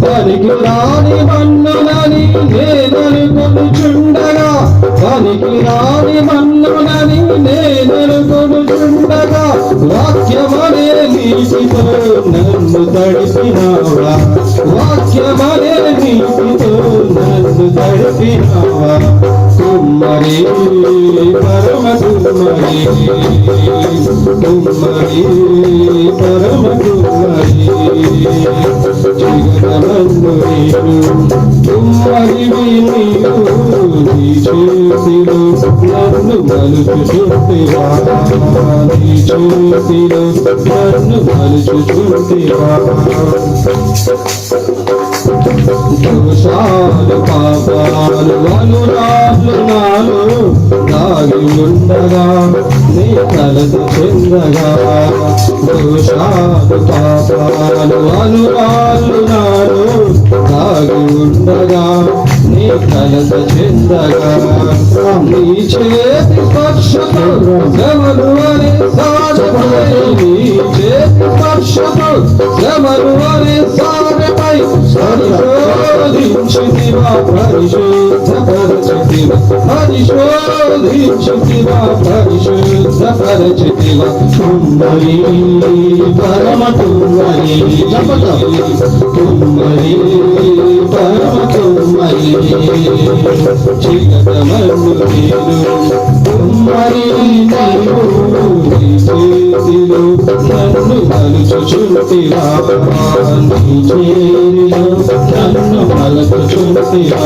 పనికి రాని మన్నునని నేననుకొనుచుండగా, పనికి రాని మన్నునని నేననుకొనుచుండగా, వాక్యమనే నీటితో నన్ను తడిపినావా, వాక్యమనే నీటితో నన్ను తడిపినావా. కుమ్మరి పరమ కుమ్మరి, కుమ్మరి పరమ కుమ్మరి, జగదమన్ను నీవు కుమ్మరివి నీవు, నీ చేతిలో నన్ను మలుచుచుంటివా, నీ చేతిలో నన్ను మలుచుచుంటివా. దోషాలు పాపాలు అనురాలు నాలో దాగి ఉండగా, నీ కలత చెందగా, దోషాలు పాపాలు అనురాలు నాలో దాగి ఉండగా, నీ కలత చెందగా, నీ చేతి స్పర్శతో శ్రమలు అనే సాధపై, నీ చేతి స్పర్శతో శ్రమలు అనే సాధపై పరిశోధించితివా, పరిశుద్ధపరచితివా, పరిశోధించితివా, పరిశుద్ధపరచితివా. కుమ్మరి పరమ కుమ్మరి, కుమ్మరి పరమ కుమ్మరి, చిగదమన్ను నీరు కుమ్మరి నీవు, నీ చేతిలో నన్ను మలుచుచుంటివా, నీ చేతిలో నన్ను మలుచుచుంటివా.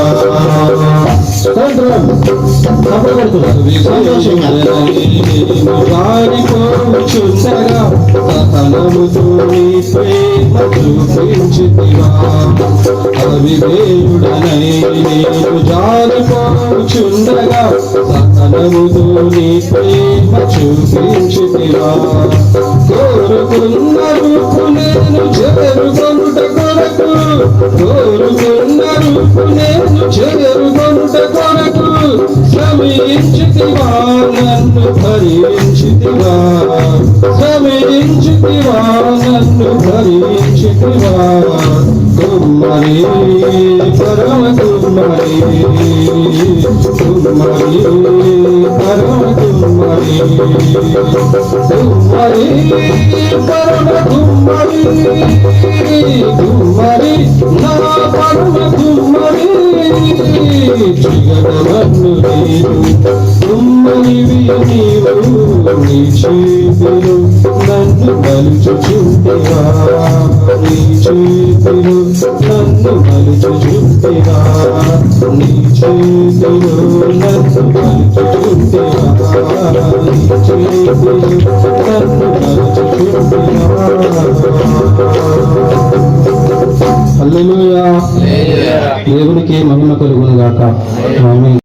వారిపోచుండగా సహనముతో నీ ప్రేమ చూపించితివా, అవిధేయుడనై నేను జారిపోచుండగా సహనముతో నీ ప్రేమ చూపించితివా. కోరుకున్న రూపు నేను చేరుకొనుట కొరకు, కోరుకున్న రూపు నేను చేరుకొనుట కొరకు, శ్రమించితివా నన్ను భరించితివా, శ్రమించితివా నన్ను భరించితివా. కుమ్మరి పరమ కుమ్మరి, కుమ్మరి పరమ కుమ్మరి, కుమ్మరి పరమ కుమ్మరి, కుమ్మరి నా పరమ కుమ్మరి, జగదమన్ను నీవు కుమ్మరివి నీవు, నీ చేతిలో నన్ను మలుచుచుంటివా, నీ చేతిలో నన్ను మలుచుచుంటివా, నీ చేతిలో నన్ను మలుచుచుంటివా, నీ చేతిలో నన్ను మలుచుచుంటివా. హల్లెలూయా. దేవునికి మహిమ కలుగును గాక. ఆమేన్.